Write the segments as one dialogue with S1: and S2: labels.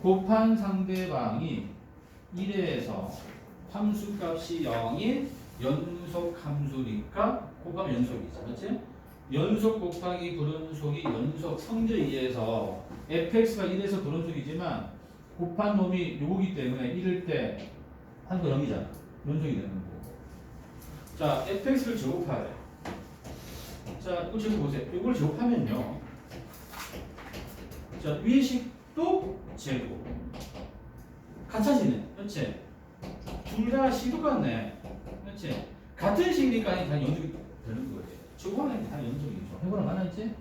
S1: 곱한 상대방이 1에서 함수값이 0인 연속 함수니까 곱하면 연속이죠. 그렇지? 연속 곱하기 불연속이 연속 성질에 의해서 fx가 1에서 불연속이지만 곱한 놈이 요거기 때문에 1일 때 한거 0이잖아. 연속이 되는 거고. 자, fx를 제곱하래. 자, 이거 제곱보세요. 이걸 제곱하면요. 자, 위의 식도 제곱. 같아지네. 그렇지? 둘 다 식 똑같네. 그렇지? 같은 식이니까 다 연속이 되는 거예요. 제곱하면 다 연속이죠. 해보는 거 하나 있지?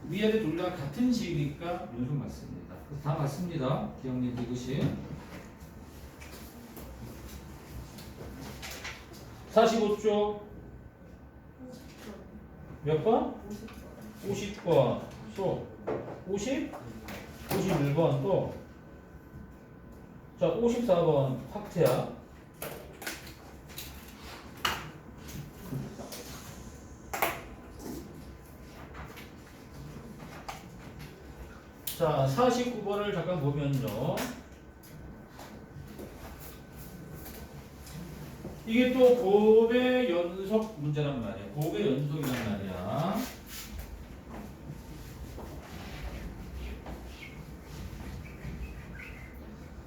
S1: 위아래 둘 다 같은 식이니까 연속 맞습니다. 그래서 다 맞습니다. 기억님 이것이. 45쪽 몇 번? 50번. 또 50? 51번 또. 자, 54번 확태야. 자, 49번을 잠깐 보면요. 이게 또 곱의 연속 문제란 말이야. 곱의 연속이란 말이야.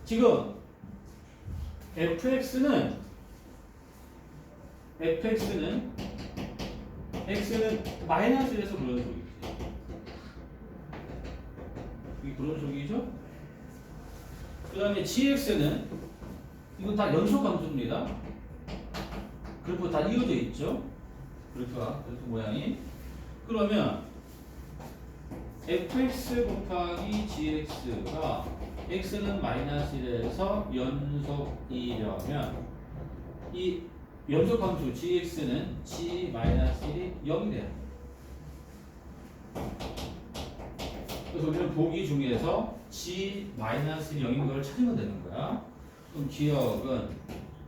S1: 지금 fx는 x는 마이너스 1에서 불연속이지. 이게 불연속이죠? 그 다음에 gx는 이건 다 연속 함수입니다. 그래프 다 이어져 있죠? 그래프 모양이. 그러면 fx 곱하기 gx가 x는 마이너스 1에서 연속이려면 이 연속함수 gx는 g 마이너스 1이 0이 돼요. 그래서 우리는 보기 중에서 g 마이너스 0인 걸 찾으면 되는 거야. 그럼 기억은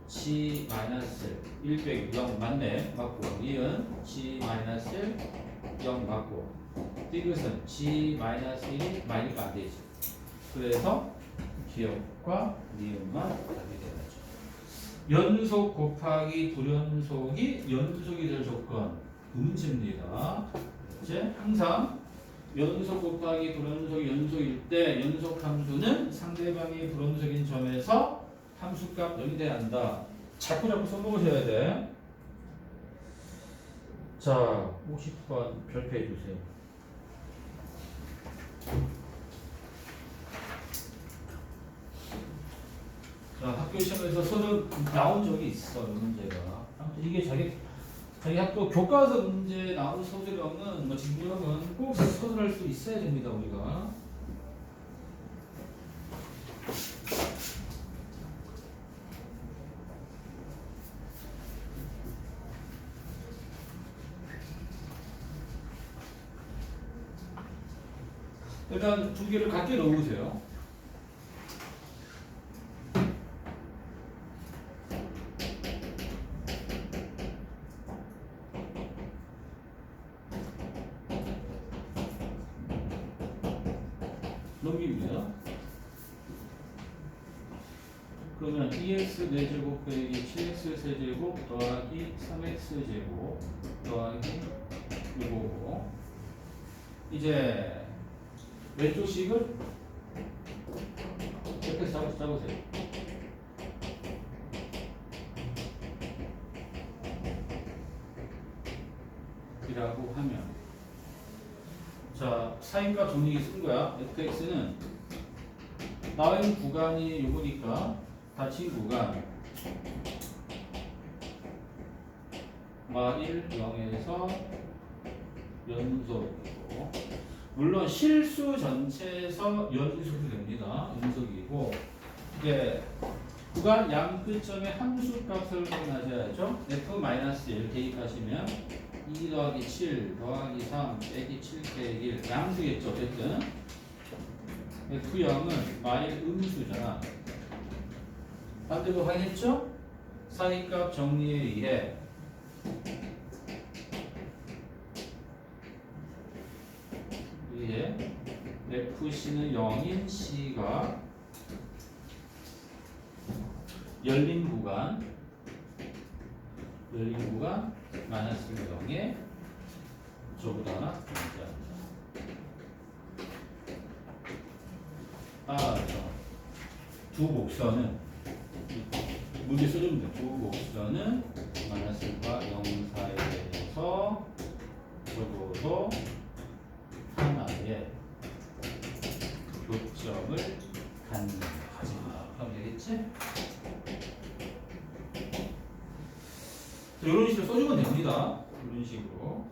S1: g 마이너스 1 빼기 0 맞네. 맞고 이은 g 마이너스 0 맞고 이것은 g 마이너스 1이 마이너스 안 되지. 그래서 기억과 니은만 답이 되죠. 연속 곱하기 불연속이 연속이 될 조건 문제입니다. 이제 항상 연속 곱하기 불연속이 연속일 때 연속 함수는 상대방이 불연속인 점에서 함수값 0이 돼야 한다. 자꾸 써먹으셔야 돼. 자, 50번 별표해 주세요. 자, 학교 시험에서 서로 나온 적이 있어, 이 문제가. 아무튼 이게 자기 학교 교과서 문제 나온 서술형은, 뭐 진부형은 꼭 서술할 수 있어야 됩니다, 우리가. 일단 두 개를 같게 넣으세요. 넘깁니다. 그러면 2x 4제곱 빼기 7x 세제곱 더하기 3x 제곱 더하기 이거고 이제 왼쪽 식을 이렇게 잡으세요. 이라고 하면 자, 사인값 정리기 쓴 거야. fx는 나와 있는 구간이 요거니까 닫힌 구간 마일 0에서 연속이고 물론 실수 전체에서 연속이 됩니다. 연속이고 이제 구간 양 끝점의 함수값을 확인하셔야죠. f-1 대입하시면 2 더하기 7 더하기 3 빼기 7 빼기 1 양수겠죠. 어쨌든 F0은 마일 음수잖아. 반대로 확인했죠? 사이값 정리에 의해 FC는 0인 C가 열린 구간 마이너스 0에 저보다 하나 존재합니다. 두 곡선은 문제 써주면 돼. 두 곡선은 마이너스과 0 사이에서 적어도 하나의 교점을 가진다. 그럼 되겠지? 이런 식으로 써주면 됩니다. 이런 식으로.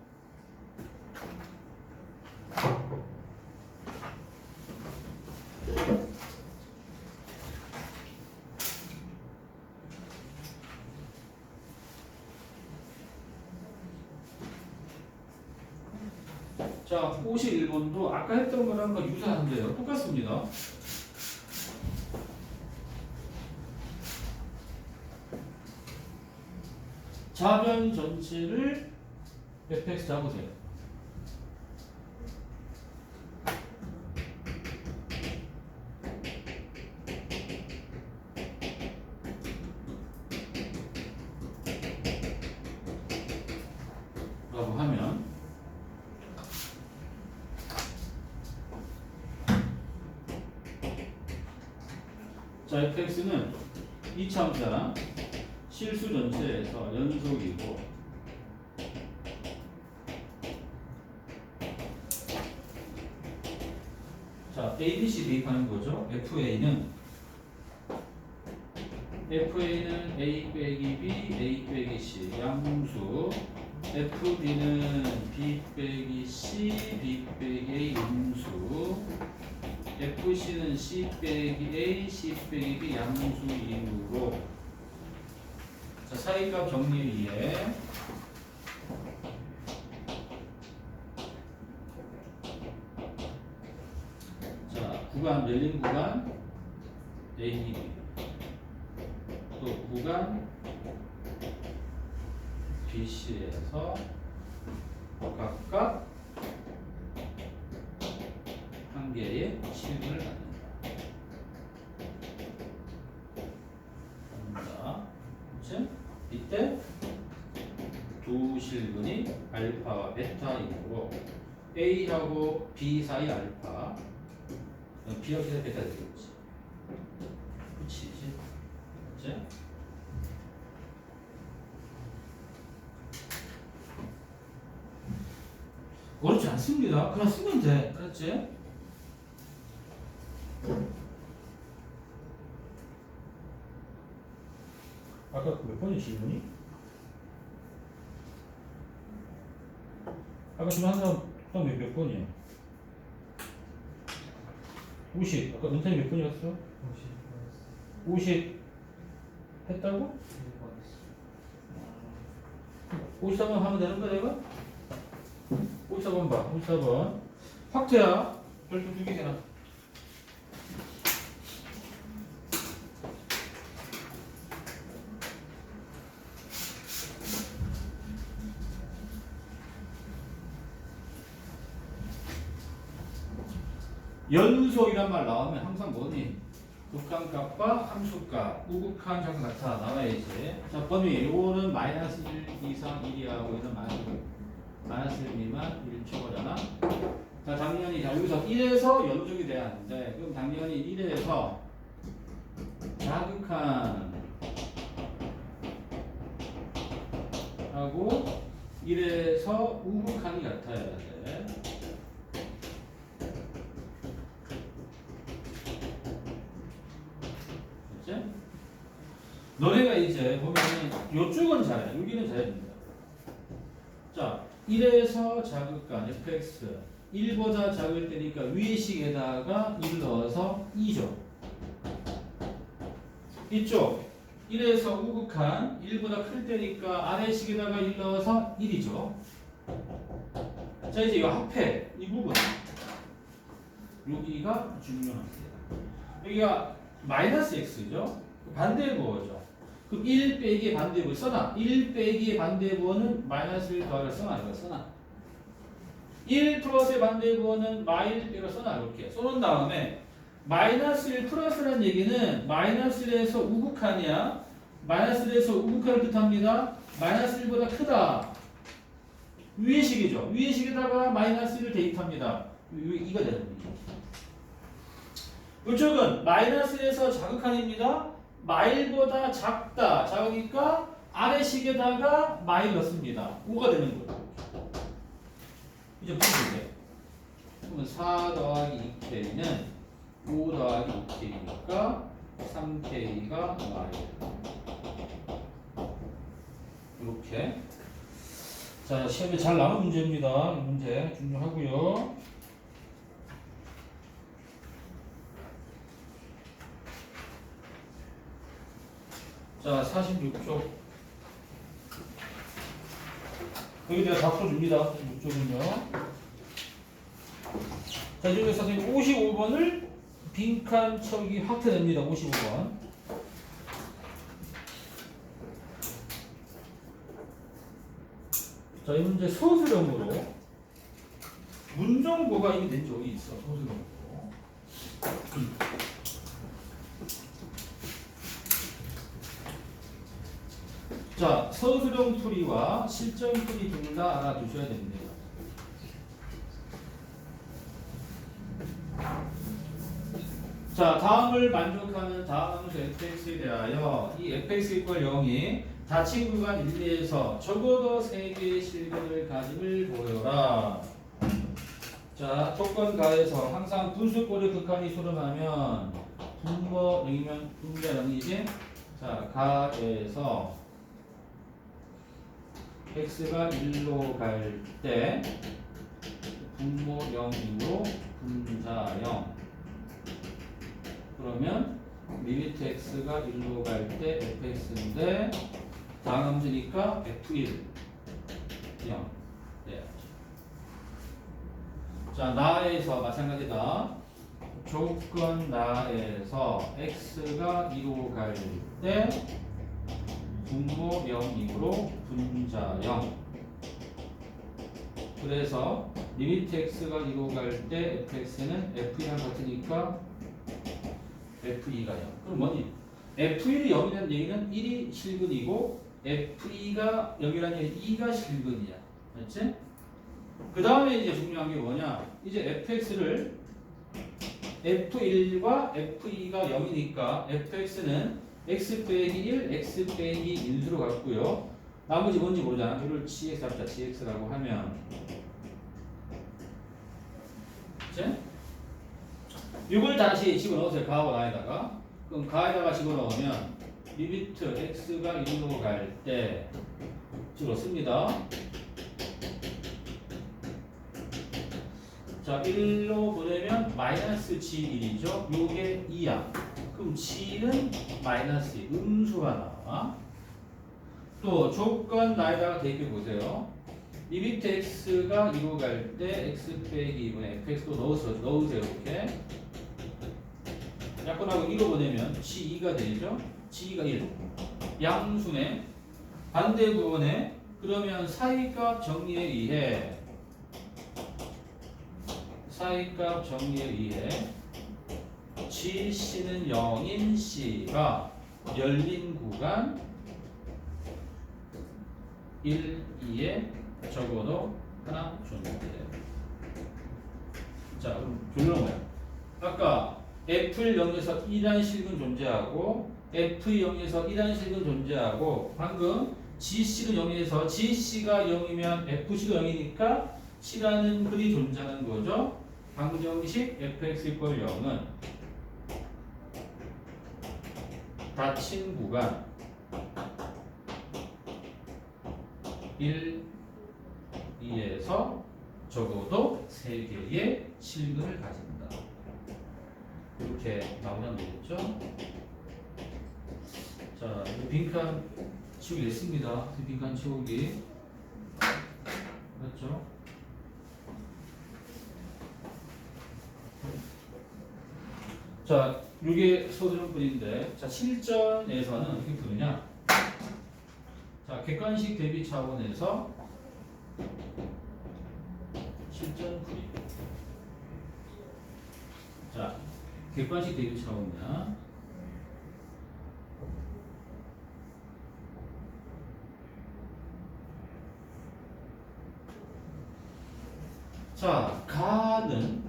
S1: 자, 51번도 아까 했던 거랑 유사한데요. 똑같습니다. 좌변 전체를 fx 잡으세요. 라고 하면 자, fx는 2차원자 실수 전체에서 연속이고 자, A, B, C 대입하는 거죠. FA는 A 빼기 B, A 빼기 C 양수 FB는 B 빼기 C, B 빼기 A 음수 FC는 C 빼기 A, C 빼기 B 양수이므로 자, 사이값 정리에 자, 구간 열린 구간 A, B 또 구간 BC에서 각각 한 개의 실근을 갖는다. 그렇지? 이때 두 실근이 알파와 베타이므로 A하고 B 사이 알파 B하고 C 사이 베타 되겠지. 그치지? 그치? 어렵지 않습니다. 그냥 쓰면 돼. 그렇지? 아까 몇 번이 질문이? 아까 지금 한 사람 몇 번이야? 50. 아까 은찬이 몇 번이었어? 50 했다고? 54번 하면 되는 거야 내가? 54번 봐. 54번 확대야. 별도 2개 해라. 연속이란 말 나오면 항상 뭐니? 극한값과 함수값, 우극한 장수 같아 나와야지. 자, 범위 요거는 마이너스 1 이상 1이하고 이런 마이너스 1 미만 1 초거잖아. 자, 당연히 자, 여기서 1에서 연속이 돼야 하는데 그럼 당연히 1에서 자극한 하고 1에서 우극한이 같아야 돼. 너네가 이제 보면은 요쪽은 잘해. 여기는 잘해야 된다. 자, 1에서 자극간 fx 1보다 작을 때니까 위의 식에다가 1 넣어서 2죠. 이쪽 1에서 우극한 1보다 클 때니까 아래 식에다가 1 넣어서 1이죠. 자, 이제 이거 합해. 이 부분 여기가 중요합니다. 여기가 마이너스 x죠. 반대의 부호죠. 그럼 1 빼기의 반대의 부호 써놔. 1 빼기의 반대의 부호는 마이너스를 더하여 써놔. 이거 써놔. 1 플러스의 반대의 부호는 마일 빼고 써놔. 이렇게 써놓은 다음에 마이너스 1 플러스라는 얘기는 마이너스 1에서 우극하냐 마이너스 1에서 우극한을 뜻합니다. 마이너스 1보다 크다. 위의 식이죠. 위의 식에다가 마이너스 1을 대입합니다. 이거 되는 거죠. 이쪽은 마이너스 1에서 자극한입니다. 마일보다 작다. 작으니까 아래 식에다가 마일 넣습니다. 5가 되는 거죠. 이제 풀어볼게요. 그러면 4 더하기 2k는 5 더하기 2k니까 3k가 마일. 이렇게. 자, 시험에 잘 나온 문제입니다. 이 문제 중요하고요. 자, 46쪽. 여기 내가 다 풀어줍니다. 46쪽은요. 자, 이제 선생님 55번을 빈칸 채우기 확대됩니다. 55번. 자, 이 문제 서술형으로 문정보가 이미 된 적이 있어. 서술형으로. 자, 서술형 풀이와 실전 풀이 둘 다 알아두셔야 됩니다. 자, 다음을 만족하는 다음 함수 fx에 대하여 이 fx = 0이 닫힌 구간 1, 2에서 적어도 3개의 실근을 가짐을 보여라. 자, 조건 가에서 항상 분수꼴의 극한이 수렴하면 분모 0이면 분자 0이지. 자, 가에서 x가 1로 갈 때 분모 0이므로 분자 0. 그러면 리미트 x가 1로 갈 때 fx인데 다음 함수니까 f1 0. 네. 자, 나에서 마찬가지다. 조건 나에서 x가 2로 갈 때 분모 0이므로 분자 0. 그래서 리미트 x가 2로 갈 때 fx는 f2랑 같으니까 f2가 0. 그럼 뭐니? f1이 0이라는 얘기는 1이 실근이고 f2가 0이라는 얘기는 2가 실근이야. 맞지? 그 다음에 이제 중요한 게 뭐냐? 이제 fx를 f1과 f2가 0이니까 fx는 x 빼기 1, x 빼기 1수로 갔고요. 나머지 뭔지 모르잖아. 이걸 gx 잡자. gx라고 하면 그치? 이걸 다시 집어넣으세요. 가하고 나에다가. 그럼 가에다가 집어넣으면 리미트 x가 1로 갈 때 집어넣습니다. 자, 1로 보내면 마이너스 g1이죠. 요게 2야. 그럼 g는 마이너스 2, 음수가 나와. 또 조건 나에다가 대입해 보세요. 리미트 x가 2로 갈 때 x 빼기 2분의 fx도 넣으세요. 이렇게. 약분하고 2로 보내면 g2가 되죠. g2가 1. 양수네. 반대 부분에 그러면 사이값 정리에 의해 GC는 0인 C가 열린 구간 1, 2에 적어도 하나 존재해요. 자, 그럼 결론은 뭐야? 아까 F를 0에서 1한 실근 존재하고 F 0에서 1한 실근 존재하고 방금 GC는 0에서 GC가 0이면 FC도 0이니까 C라는 글이 존재하는 거죠. 방정식 fx = 0은 닫힌 구간 1, 2에서 적어도 3개의 실근을 가진다. 이렇게 나오면 되겠죠. 자, 빈칸 치우기 됐습니다. 빈칸 치우기 맞죠? 자, 이게 서술형뿐인데, 자, 실전에서는 어떻게 푸느냐? 자, 객관식 대비 차원에서 실전 풀이. 자, 객관식 대입 차원이야. 자, 가는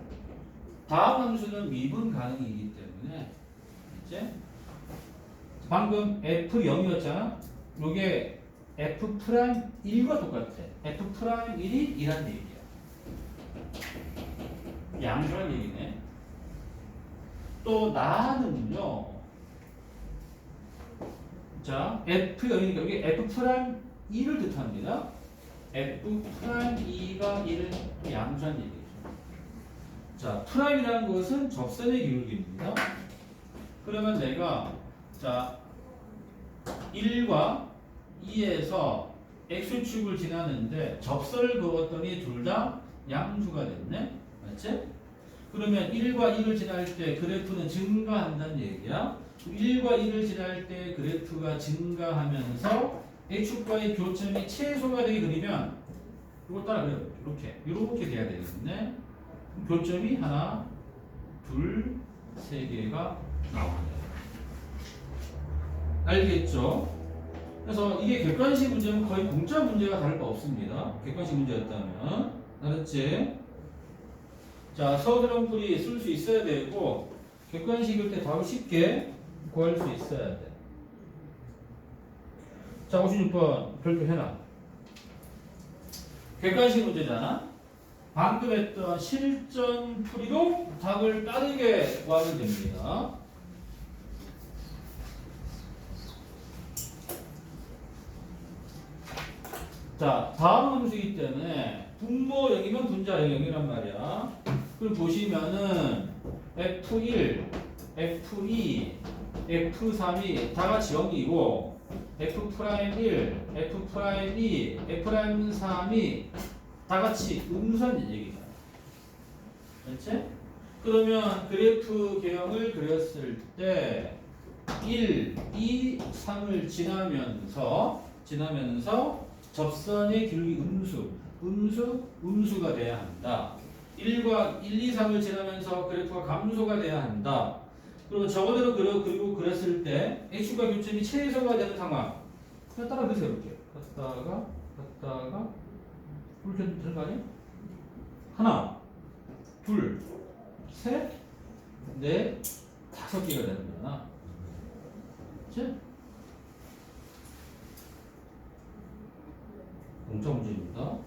S1: 다음 함수는 미분 가능이기 때문에 이제 방금 F0이었잖아. 요게 F'1과 똑같아. F'1이 2란 얘기야. 양수란 얘기네. 또 나는요. 자, F0이니까 여기 F'2를 뜻합니다. F'2가 1은 양수란 얘기죠. 자, 프라임이라는 것은 접선의 기울기입니다. 그러면 내가 자 1과 2에서 x축을 지나는데 접선을 그었더니 둘 다 양수가 됐네. 맞지? 그러면 1과 2를 지날 때 그래프는 증가한다는 얘기야. 1과 2를 지날 때 그래프가 증가하면서 x축과의 교점이 최소가 되게 그리면 이걸 따라 그려. 이렇게 돼야 되겠네. 교점이 하나, 둘, 세 개가 나옵니다. 알겠죠? 그래서 이게 객관식 문제는 거의 공짜 문제가 다를 바 없습니다. 객관식 문제였다면. 알았지? 자, 서술형풀이 쓸 수 있어야 되고 객관식일 때 답을 쉽게 구할 수 있어야 돼. 자, 56번 별표 해놔. 객관식 문제잖아. 방금 했던 실전 풀이로 답을 빠르게 구하면 됩니다. 자, 다음 함수이기 때문에 분모 0이면 분자 0이란 말이야. 그럼 보시면은 F1, F2, F3이 다 같이 0이고 F'1, F'2, F'3이 다 같이 음수한 얘기다. 그렇지? 그러면 그래프 개형을 그렸을 때 1, 2, 3을 지나면서 접선의 기울기 음수가 돼야 한다. 1과 1, 2, 3을 지나면서 그래프가 감소가 돼야 한다. 그리고 저거대로 그리고 그렸을 때 x과 교점이 최소가 되는 상황. 그냥 따라 그리세요. 이렇게 갔다가 이렇게 되는 거 아니야? 하나, 둘, 셋, 넷, 5개가 되는 거야. 그치? 공짜 문제입니다.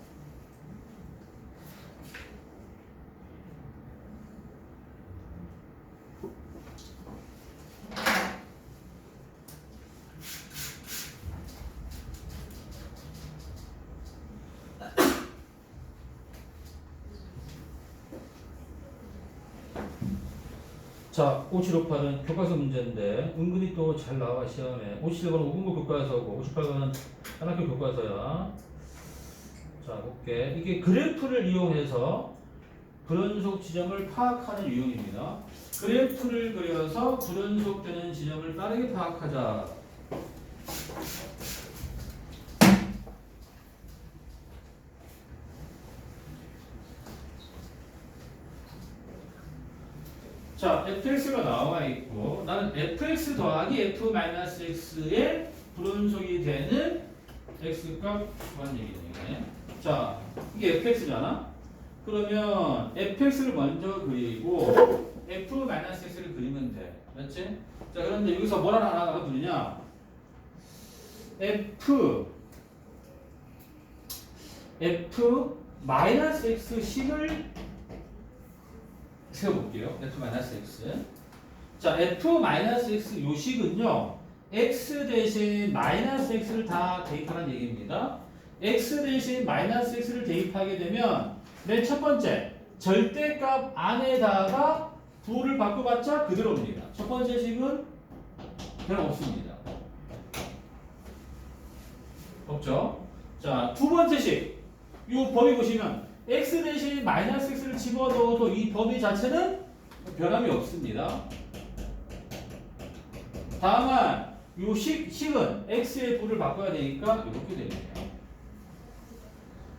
S1: 자, 5758은 교과서 문제인데 은근히 또 잘 나와 시험에. 57번은 5분고 교과서고 58번은 한학교 교과서야. 자, 볼게. 이게 그래프를 이용해서 불연속 지점을 파악하는 유형입니다. 그래프를 그려서 불연속되는 지점을 빠르게 파악하자. 자, fx가 나와 있고 나는 fx 더하기 f-x의 불연속이 되는 x값 구한 얘기네. 자, 이게 fx잖아. 그러면 fx를 먼저 그리고 f-x를 그리면 돼. 맞지? 자, 그런데 여기서 뭘 하나 그리냐? f-x식을 세워볼게요. f-x. 자, f-x 요식은요. x 대신 -x를 다 대입하는 얘기입니다. x 대신 -x를 대입하게 되면 맨 첫 번째 절대값 안에다가 부호를 바꿔봤자 그대로입니다. 첫 번째 식은 변화 없습니다. 없죠? 자, 두 번째 식. 이 범위 보시면 x 대신 -x를 집어넣어도 이 범위 자체는 변함이 없습니다. 다만 이 식은 x의 부를 바꿔야 되니까 이렇게 됩니다.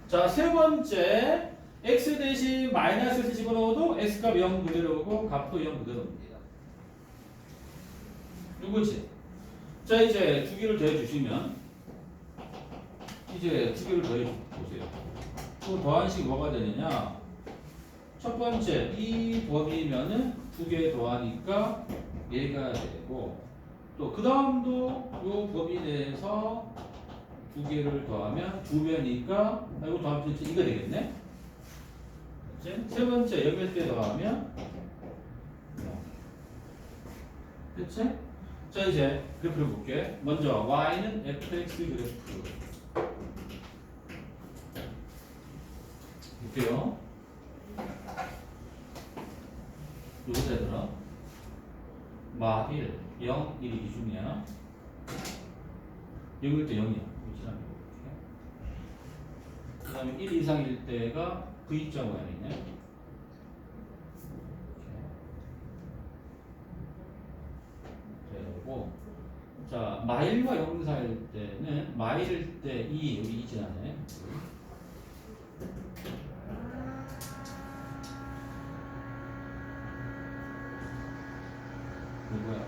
S1: 자, 세 번째 x 대신 -x를 집어넣어도 x값 0 그대로고 값도 0 그대로입니다. 누구지? 자, 이제 두 개를 더해 주시면 이제 두 개를 더해 보세요. 또 더한 식이 뭐가 되느냐? 첫 번째 이 범위면은 두 개 더하니까 얘가 되고 또 그 다음도 요 범위 내에서 두 개를 더하면 두 배니까 이거 더하면 이거 되겠네. 그치? 세 번째 여길 때 더하면 그치? 자 이제 그래프를 볼게. 먼저 y는 fx 그래프 볼게요. 요거 되더라. 마 1, 0, 1이 기준이야. 0일 때 0이야. 그 다음에 1 이상일 때가 V자 모양이네. 그리고 자 마일과 0 사이일 때는 마일일 때 2 여기 2 지나네. 누구야?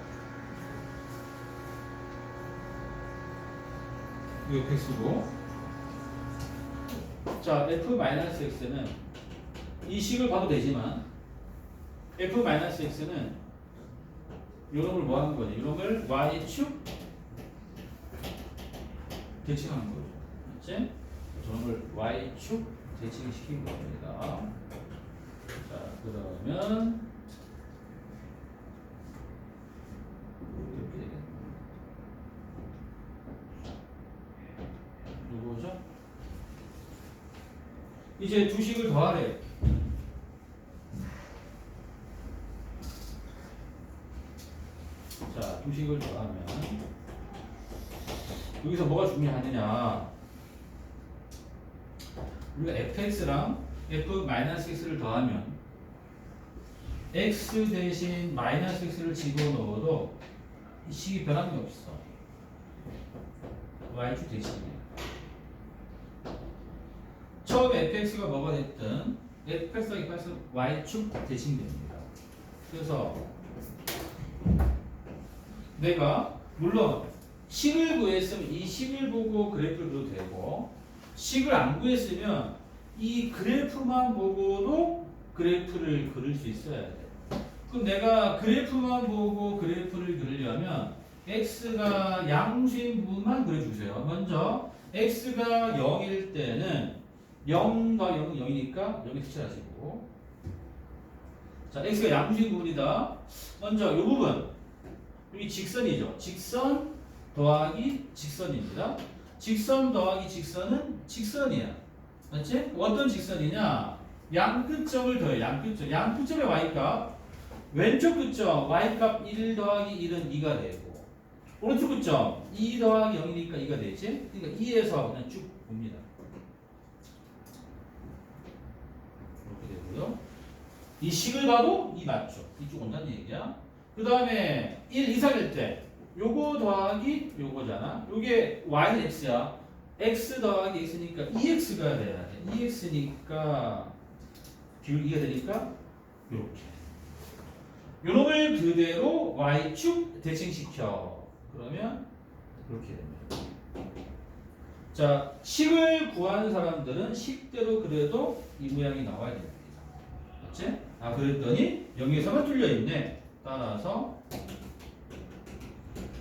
S1: 이거 백수고. 자, f-x는 이 식을 봐도 되지만 f-x는 요놈을 뭐 하는 거지? 요놈을 y축 대칭하는 거죠. 맞지? 저놈을 y축 대칭시킨 겁니다. 자, 그러면 이렇게 되겠네. 누구죠? 이제 두 식을 더하래. 자, 두 식을 더하면 여기서 뭐가 중요하느냐? 우리가 fx랑 f-x를 더하면 x 대신 마이너스 x를 집어넣어도 이 식이 변한 게 없어. y축 대신이야. 처음에 fx가 뭐가 됐든 fx가 이파서 y축 대칭됩니다. 그래서 내가 물론 식을 구했으면 이 식을 보고 그래프를 그려도 되고 식을 안 구했으면 이 그래프만 보고도 그래프를 그릴 수 있어야 돼. 그럼 내가 그래프만 보고 그래프를 그리려면 x가 양수인 부분만 그려주세요. 먼저 x가 0일 때는 0 더 0은 0이니까 0에 수치하시고 자 x가 양수인 부분이다. 먼저 이 부분 여기 직선이죠. 직선 더하기 직선입니다. 직선 더하기 직선은 직선이야. 맞지? 어떤 직선이냐? 양끝점을 더해. 양끝점. 양끝점의 y값 왼쪽 끝점 y값 1 더하기 1은 2가 되고 오른쪽 끝점 2 더하기 0이니까 2가 되지? 그러니까 2에서 그냥 쭉 봅니다. 이렇게 되고요. 이 식을 봐도 2 맞죠? 이쪽 온다는 얘기야. 그 다음에 1 이상일 때 요거 더하기 요거잖아. 요게 y는 x야. x 더하기 x니까 2x가 돼야 돼. 2x니까 비율 2가 되니까 요렇게 요놈을 그대로 y축 대칭시켜. 그러면 그렇게 됩니다. 자, 식을 구하는 사람들은 식대로 그래도 이 모양이 나와야 됩니다. 맞지? 아, 그랬더니 0에서만 뚫려있네. 따라서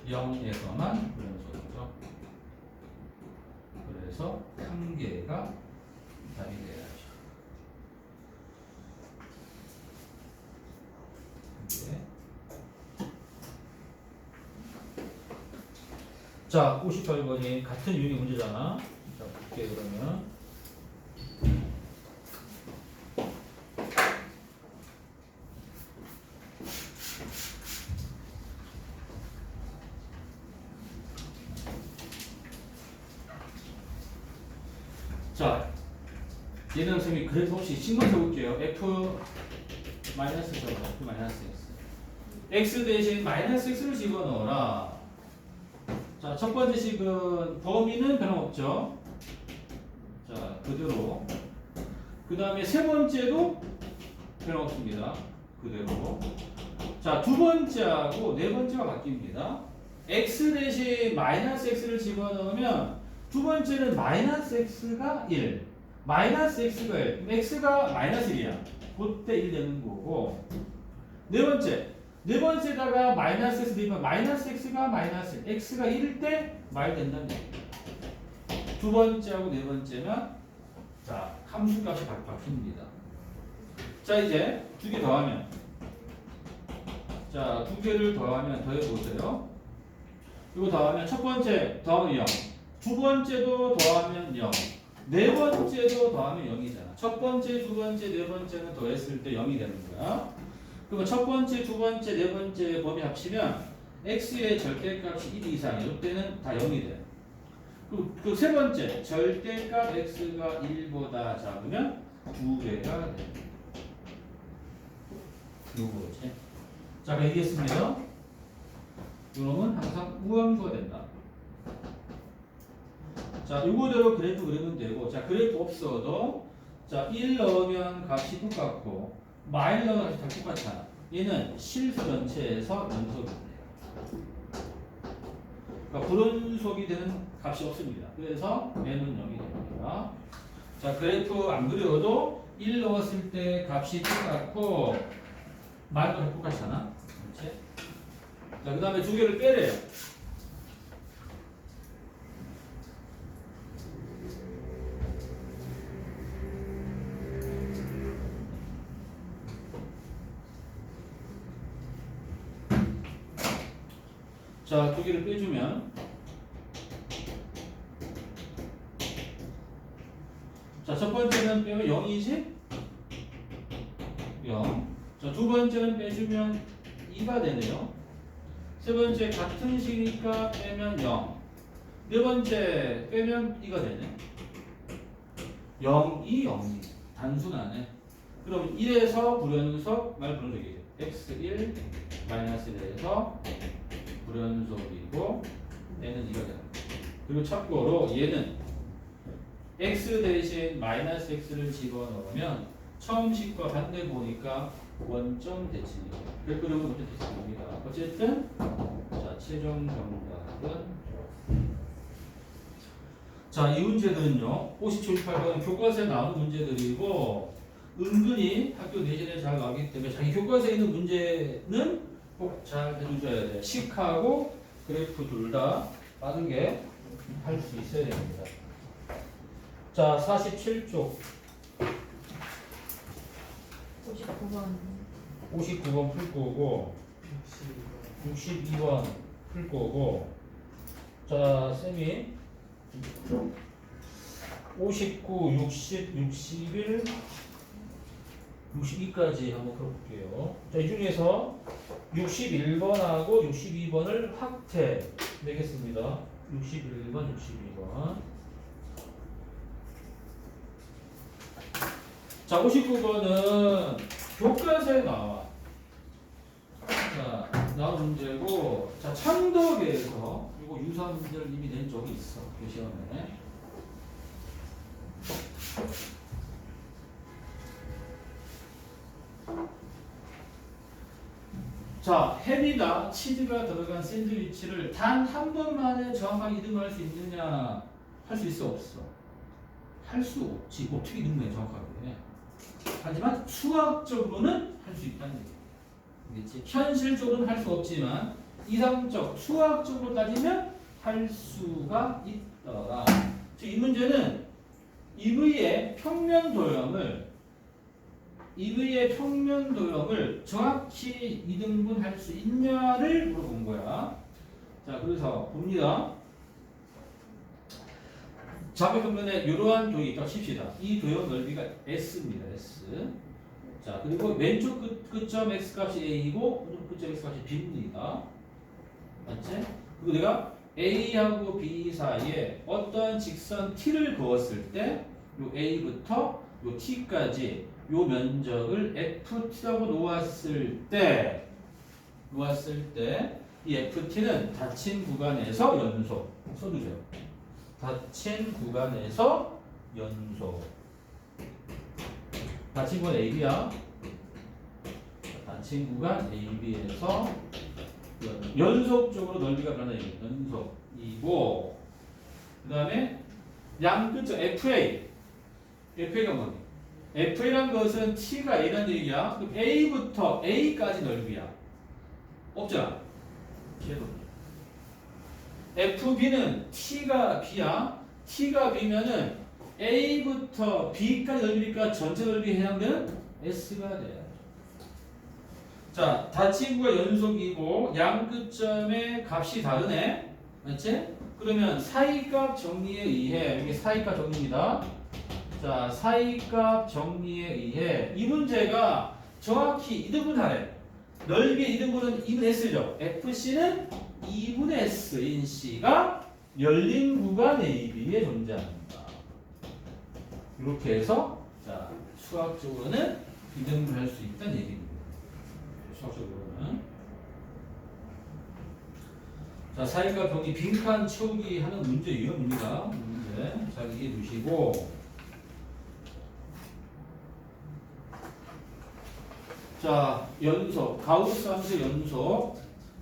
S1: 0에서만 그려서 그래서 한 개가 답이 돼야죠. 네. 자, 58번이 같은 유형의 문제잖아. 자, 볼게 그러면. 자, 얘는 선생님이 그래프 없이 식만 써볼게요. f 마이너스 x. x 대신 마이너스 x를 집어넣어라. 자, 첫 번째 식은 범위는 변함없죠. 자, 그대로. 그 다음에 세 번째도 변함없습니다. 그대로. 자, 두 번째하고 네 번째가 바뀝니다. x 대신 마이너스 x를 집어넣으면 두 번째는 마이너스 x가 1, 마이너스 x가 1, x가 마이너스 1이야. 그때 1 되는 거고. 네 번째다가 마이너스 x 대입하면 마이너스 x가 마이너스 1, x가 1일 때 말 된다는 얘기야. 두 번째하고 네 번째면 자, 함수값이 바뀝니다. 자, 이제 두 개 더하면 자, 두 개를 더하면 더해보세요. 이거 더하면 첫 번째 더하면 0, 두 번째도 더하면 0, 네 번째도 더하면 0이잖아. 첫 번째, 두 번째, 네 번째는 더했을 때 0이 되는 거야. 그러면 첫 번째, 두 번째, 네 번째 범위 합치면 x의 절대값이 1 이상이야. 이때는 다 0이 돼. 그 세 번째 절대값 x가 1보다 작으면 두 배가 돼. 요거지. 자, 그럼 얘기했습니다. 이놈은 항상 우함수가 된다. 자, 요거대로 그래프 그리면 되고, 자, 그래프 없어도, 자, 1 넣으면 값이 똑같고, 마일 넣으면 값이 다 똑같잖아. 얘는 실수 전체에서 연속이 돼요. 그러니까 불연속이 되는 값이 없습니다. 그래서 n은 0이 됩니다. 자, 그래프 안 그려도 1 넣었을 때 값이 똑같고, 마일도 다 똑같잖아. 그렇지? 자, 그 다음에 두 개를 빼래요. 자, 두 개를 빼주면 자, 첫 번째는 빼면 0이지? 0. 자, 두 번째는 빼주면 2가 되네요. 세 번째 같은 식이니까 빼면 0. 네 번째 빼면 2가 되네. 0, 2, 0, 2. 단순하네. 그럼 1에서 불연속 말 불연속이죠. x1 마이너스 1에서 불연속이고 얘는 2가 되는 거야. 그리고 참고로 얘는 x 대신 마이너스 x를 집어넣으면 처음 식과 반대 보니까 원점 대칭이에요. 그러면 어떻게 됐습니다. 어쨌든 자, 최종 정답은 자, 이 문제들은요 57, 58번 교과서에 나오는 문제들이고 은근히 학교 내신에 잘 나오기 때문에 자기 교과서에 있는 문제는 꼭 잘 해주셔야 돼요. 식하고 그래프 둘 다 빠르게 할 수 있어야 됩니다. 자, 47쪽 59번 풀 거고 62번 풀 거고 자, 쌤이 59, 60, 61, 62까지 한번 풀어볼게요. 자, 이 중에서 61번하고 62번을 확대 내겠습니다. 61번, 62번. 자, 59번은 교과서에 나와. 자, 나온 문제고, 자, 창덕에서 이거 유사 문제를 이미 낸 적이 있어. 그 시험에. 자, 햄이나 치즈가 들어간 샌드위치를 단 한 번만에 정확하게 이름할 수 있느냐? 할 수 있어, 없어? 할 수 없지. 어떻게 이름해, 정확하게. 하지만 수학적으로는 할 수 있다는 얘기겠지. 현실적으로는 할 수 없지만 이상적, 수학적으로 따지면 할 수가 있더라. 이 문제는 EV의 평면 도형을 정확히 이등분할 수 있냐를 물어본 거야. 자, 그래서 봅니다. 좌표평면에 이러한 도형이 있다고 칩시다. 이 도형 넓이가 S입니다. S. 자, 그리고 왼쪽 끝점 X값이 A이고 오른쪽 끝점 X값이 B입니다. 맞지? 그리고 내가 A하고 B 사이에 어떤 직선 T를 그었을 때 요 A부터 요 T까지 요 면적을 FT라고 놓았을 때 이 FT는 닫힌 구간에서 연속 써두죠. 닫힌 구간에서 연속. 닫힌 건 AB야. 닫힌 구간 AB에서 연속적으로 넓이가 변하는 얘기. 연속이고 그 다음에 양끝점 FA가 뭐니? FA란 것은 T가 A라는 얘기야. 그럼 A부터 A까지 넓이야. 없잖아. FB는 T가 B야. T가 B면은 A부터 B까지 넓이니까 전체 넓이에 해당되는 S가 돼요. 자, 닫힌 구가 연속이고 양 끝점의 값이 다르네. 맞지? 그러면 사이값 정리에 의해 이게 사이값 정리입니다. 자, 사이값 정리에 의해 이 문제가 정확히 이등분 하래. 넓이의 이등분은 2분의 S죠. FC는 2분의 S인 C가 열린 구간 AB에 존재합니다. 이렇게 해서 자, 수학적으로는 이등분할 수 있다는 얘기입니다. 수학적으로는. 자, 사이값 정리 빈칸 채우기 하는 문제예요. 문제. 잘 이해해 두시고. 자, 연속, 가우스 함수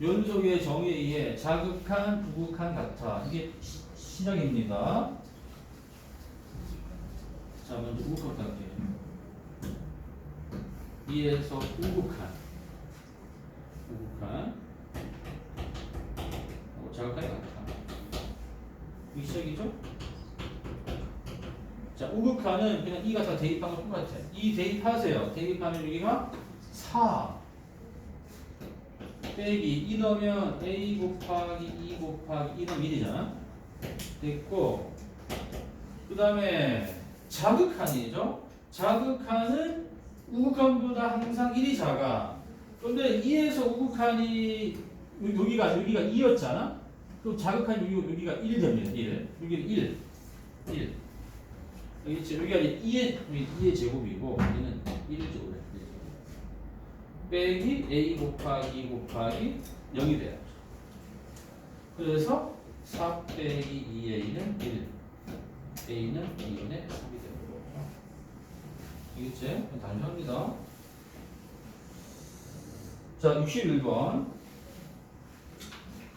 S1: 연속의 정의에 의해 자극한, 부극한 같아. 이게 시작입니다. 자, 먼저 우극부터 할게요. 2에서 우극한, 자극한이 같아. 이게 시작이죠? 자, 우극한은 그냥 2가 다 대입한 거 똑같아. 2 대입하세요. 대입하면 여기가 4 빼기 2 넣으면 A 곱하기 2 곱하기 2 넣으면 1이잖아. 됐고 그 다음에 자극한이죠. 자극한은 우극한보다 항상 1이 작아. 그런데 2에서 우극한이 여기가 2였잖아. 그럼 자극한이 여기가 1 됩니다. 1. 여기는 1. 여기가 2의 제곱이고 얘는 1제곱. 빼기 A 곱하기 2 곱하기 0이 돼요. 그래서 4 빼기 2A는 1. A는 2분의 3이 되는 거죠. 알겠지? 단순합니다. 자, 61번.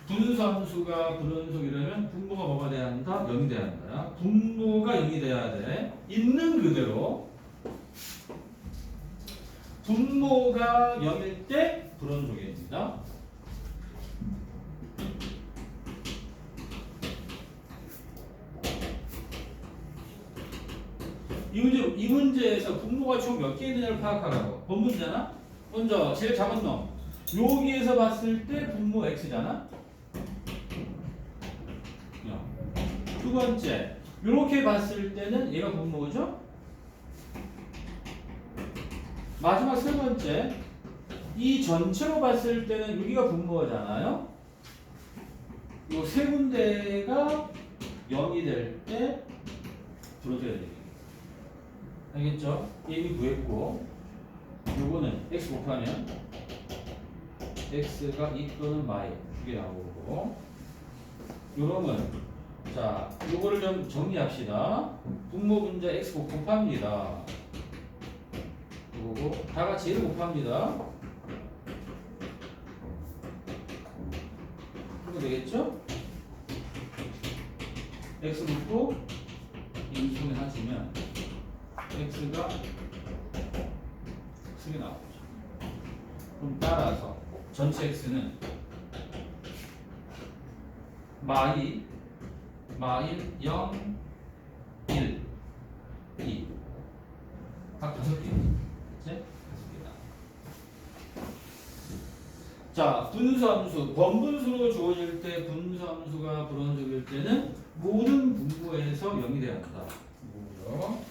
S1: 분수함수가 불연속이라면 분모가 뭐가 돼야 한다? 0이 돼야 한다. 분모가 0이 돼야 돼. 있는 그대로 분모가 0일 때 불연속입니다. 이 문제에서 분모가 총 몇 개 있느냐를 파악하라고. 본문이잖아? 먼저 제일 작은 놈. 여기에서 봤을 때 분모 x잖아? 두 번째. 이렇게 봤을 때는 얘가 분모죠? 마지막 세 번째. 이 전체로 봤을 때는 여기가 분모잖아요? 이 세 군데가 0이 될 때 불어줘야 돼요. 알겠죠? 이미 구했고 요거는 x 곱하면 x가 2 또는 마이 두 개 나오고 요놈은 자 요거를 좀 정리합시다. 분모 분자 x 곱합니다. 요거고 다 같이 1을 곱합니다. 그러면 되겠죠? x 곱고 인수분해 하시면 x가 3이 나오죠. 그럼 따라서 전체 x는 마일 0, 1, 2 각 5개. 그치? 5개다. 자, 분수함수. 번분수로 주어질 때 분수함수가 불원적일 때는 모든 분모에서 0이 돼야 한다. 뭐죠?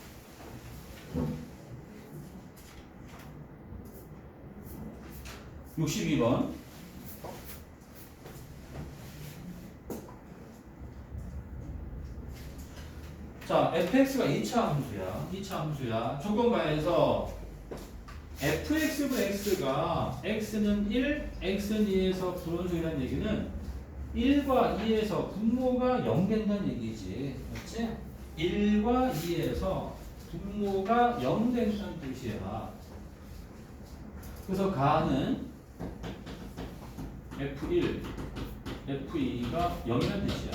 S1: 요 62번. 자, fx가 2차 함수야. 조건가에서 fx분 x가 x는 1, x는 2에서 불원속이라는 얘기는 1과 2에서 분모가 0 된다는 얘기지. 맞지? 1과 2에서 분모가 0 된다는 뜻이야. 그래서 가는 F1, F2가 0이라는 뜻이야.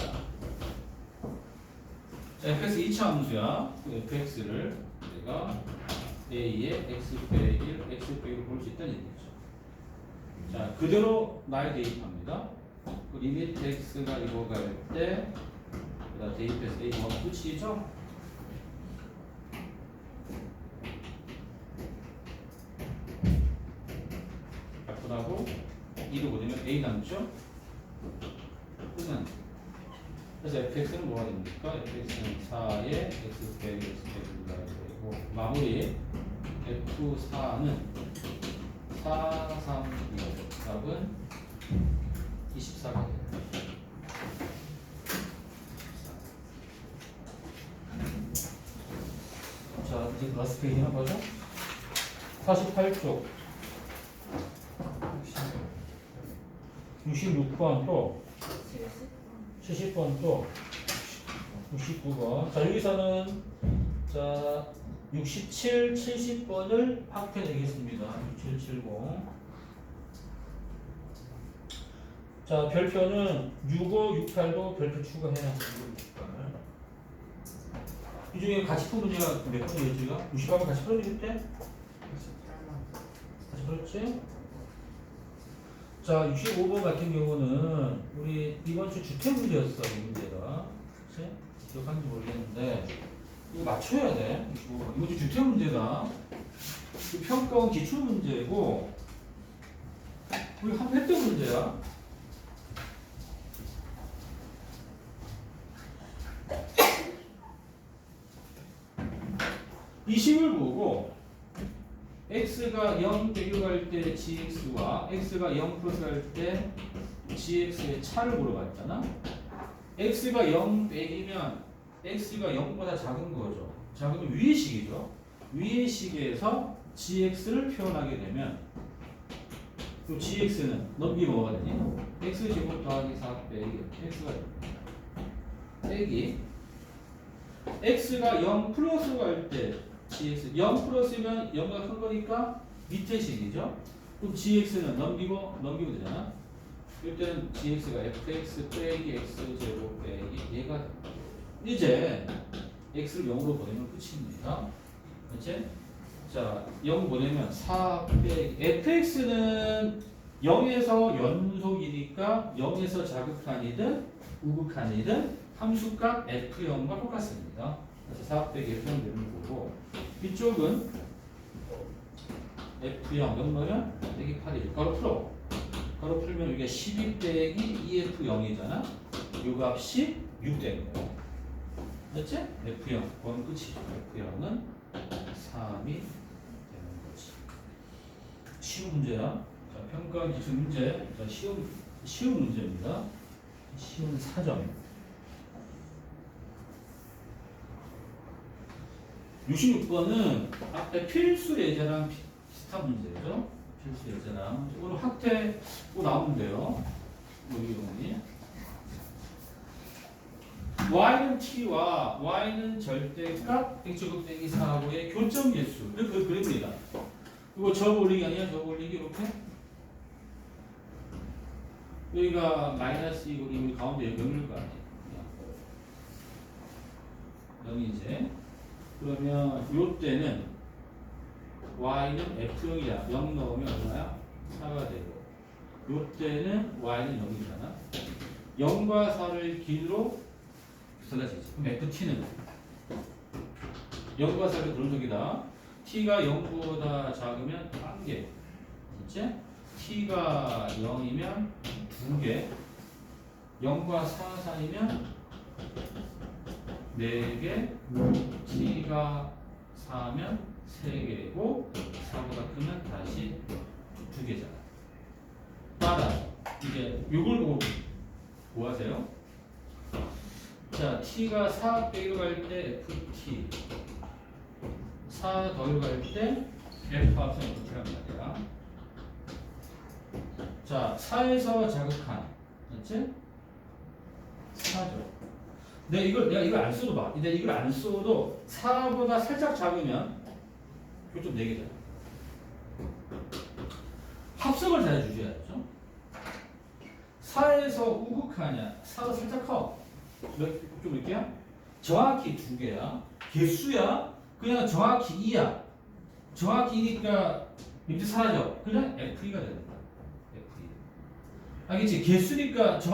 S1: 자, fx 2차 함수야. 그 fx를 내가 a의 x 빼기 1, x 빼기 볼 수 있다는 얘기죠. 자, 그대로 나에 대입합니다. 그 리미트 x가 이거 갈 때, 그다음 대입해서 a 뭐 끝이죠? 하고 2를 보내면 a 남죠? 그러면 그래서 fx는 뭐가 됩니까? fx는 4의 x 빼기 x 빼기가 되고 마무리 f4는 4, 3, 2 답은 24가 돼요. 자, 이제 라스트 페이지 한번 보죠. 48쪽 66번 또 70번 또 69번. 자, 여기서는 자 67, 70번을 확인하겠습니다. 6770. 자, 별표는 65, 68도 별표 추가해야 합니다. 이 중에 같이 푼 문제가 몇 번이었지가? 68번 같이 풀어주실 때? 같이 풀었지? 자, 65번 같은 경우는 우리 이번 주 주택 문제였어, 이 문제가. 그치? 기억하는지 모르겠는데 이거 맞춰야 돼. 65번. 이번 주 주택 문제다. 평가원 기출 문제고 우리 한번 했던 문제야. 이 식을 보고 x가 0 빼기 갈 때 gx와 x가 0 플러스 갈 때 gx의 차를 물어봤잖아. x가 0 빼기면 x가 0보다 작은 거죠. 작으면 위의 식이죠. 위의 식에서 gx를 표현하게 되면 또 gx는 넘기면 뭐가 되니? x제곱 더하기 4 빼기 x가 빼기 x가 0 플러스 갈 때 gx 0 플러스면 0가 큰 거니까 밑에 식이죠. 그럼 gx는 넘기고 되잖아. 이때는 gx가 fx 빼기 x제곱 빼기 얘가 됩니다. 이제 x를 0으로 보내면 끝입니다. 그렇지? 자, 0 보내면 4 빼기 fx는 0에서 연속이니까 0에서 자극한이든 우극한이든 함수값 f0과 똑같습니다. 그래서 4 빼기 f0 되는 거고 이쪽은 f0 0넣으면 빼기 8이죠. 가로 풀어. 가로 풀면 이게 12 빼기 2f0이잖아. 이 값이 6 되는 거야. 됐지? f0 그건 끝이죠. f0은 3이 되는 거지. 쉬운 문제야. 자, 평가 기출 문제. 자, 쉬운 문제입니다. 쉬운 4점. 66번은 앞에 필수 예제랑 비슷한 문제죠. 필수 예제랑 오늘 확대 또 나오면 돼요. 우리 경우니 y는 t와 y는 절대값 x제곱 빼기 4하고의 교점 계수 이렇게 그립니다. 이거 접 올리기 아니야? 접 올리기 이렇게 여기가 마이너스 이고 이 가운데 0일 거 아니야? 0이지. 그러면 요 때는 y는 f0이야. 0 넣으면 얼마야? 4가 되고 요 때는 y는 0이잖아. 0과 4를 길이로 쏟아지지. 그럼 ft는 0과 4를 그런속이다. t가 0보다 작으면 1개. 그치? t가 0이면 2개. 0과 4 사이면 4개, t가 4면 3개고 4보다 크면 다시 2개잖아. 따라 이제 6을 보고 뭐 하세요? 자, t가 4 빼기로 갈 때 ft 4 더하기로 갈 때 f 합성 ft란 말이야. 자, 4에서 자극한 맞지? 4죠. 내가 이걸 안 써도 봐. 근데 이걸 안 써도 4보다 살짝 작으면 교점 4개잖아. 합성을 잘 해주셔야죠. 4에서 우극하냐? 4가 살짝 커. 좀 볼게요. 정확히 2개야. 개수야. 그냥 정확히 2야. 정확히 2니까 밑에 사라져. 그냥 F2가 됩니다. F2. 알겠지? 개수니까 정확히